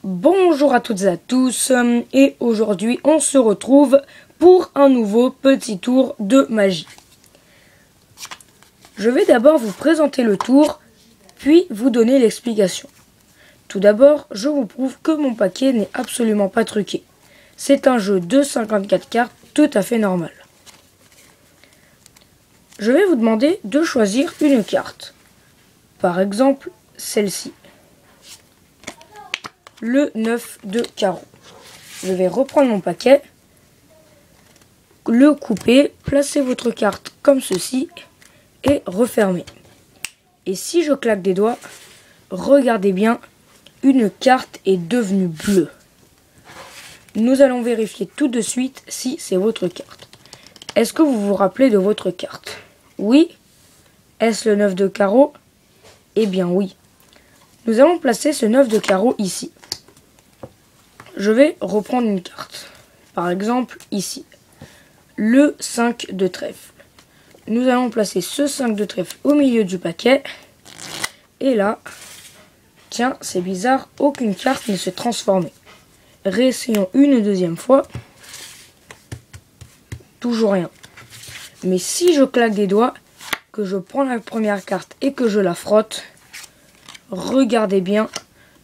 Bonjour à toutes et à tous, et aujourd'hui on se retrouve pour un nouveau petit tour de magie. Je vais d'abord vous présenter le tour, puis vous donner l'explication. Tout d'abord, je vous prouve que mon paquet n'est absolument pas truqué. C'est un jeu de 54 cartes tout à fait normal. Je vais vous demander de choisir une carte. Par exemple, celle-ci. Le 9 de carreau. Je vais reprendre mon paquet, le couper, placer votre carte comme ceci et refermer. Et si je claque des doigts, regardez bien, une carte est devenue bleue. Nous allons vérifier tout de suite si c'est votre carte. Est-ce que vous vous rappelez de votre carte? Oui. Est-ce le 9 de carreau? Eh bien oui. Nous allons placer ce 9 de carreau ici. Je vais reprendre une carte. Par exemple, ici. Le 5 de trèfle. Nous allons placer ce 5 de trèfle au milieu du paquet. Et là, tiens, c'est bizarre, aucune carte ne s'est transformée. Réessayons une deuxième fois. Toujours rien. Mais si je claque des doigts, que je prends la première carte et que je la frotte, regardez bien,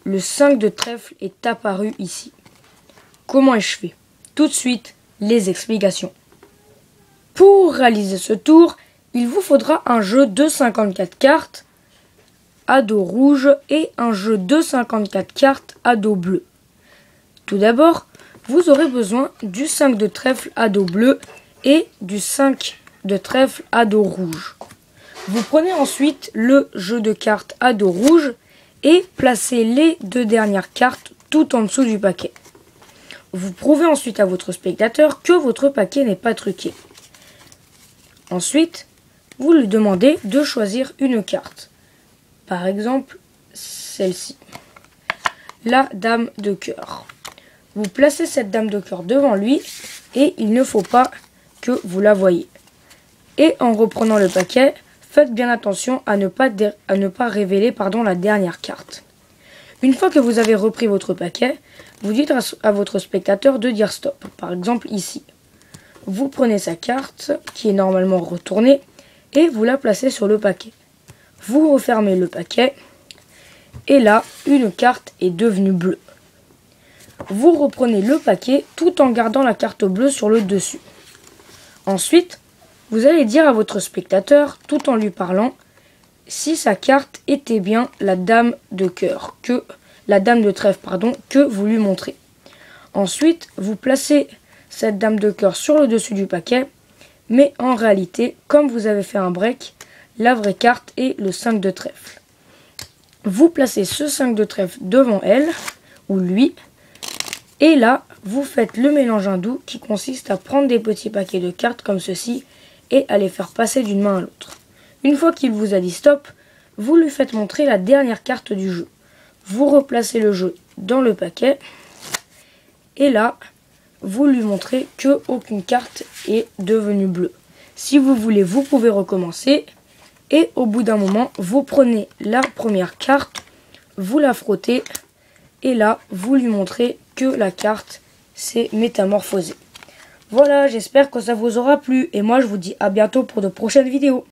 le 5 de trèfle est apparu ici. Comment ai-je fait? Tout de suite, les explications. Pour réaliser ce tour, il vous faudra un jeu de 54 cartes à dos rouge et un jeu de 54 cartes à dos bleu. Tout d'abord, vous aurez besoin du 5 de trèfle à dos bleu et du 5 de trèfle à dos rouge. Vous prenez ensuite le jeu de cartes à dos rouge et placez les deux dernières cartes tout en dessous du paquet. Vous prouvez ensuite à votre spectateur que votre paquet n'est pas truqué. Ensuite, vous lui demandez de choisir une carte. Par exemple, celle-ci. La dame de cœur. Vous placez cette dame de cœur devant lui et il ne faut pas que vous la voyiez. Et en reprenant le paquet, faites bien attention à ne pas révéler la dernière carte. Une fois que vous avez repris votre paquet, vous dites à votre spectateur de dire stop. Par exemple ici. Vous prenez sa carte, qui est normalement retournée, et vous la placez sur le paquet. Vous refermez le paquet, et là, une carte est devenue bleue. Vous reprenez le paquet tout en gardant la carte bleue sur le dessus. Ensuite, vous allez dire à votre spectateur, tout en lui parlant, si sa carte était bien la dame de cœur, la dame de trèfle, que vous lui montrez. Ensuite, vous placez cette dame de cœur sur le dessus du paquet, mais en réalité, comme vous avez fait un break, la vraie carte est le 5 de trèfle. Vous placez ce 5 de trèfle devant elle, ou lui, et là, vous faites le mélange hindou qui consiste à prendre des petits paquets de cartes comme ceci et à les faire passer d'une main à l'autre. Une fois qu'il vous a dit stop, vous lui faites montrer la dernière carte du jeu. Vous replacez le jeu dans le paquet et là, vous lui montrez que aucune carte est devenue bleue. Si vous voulez, vous pouvez recommencer et au bout d'un moment, vous prenez la première carte, vous la frottez et là, vous lui montrez que la carte s'est métamorphosée. Voilà, j'espère que ça vous aura plu et moi je vous dis à bientôt pour de prochaines vidéos.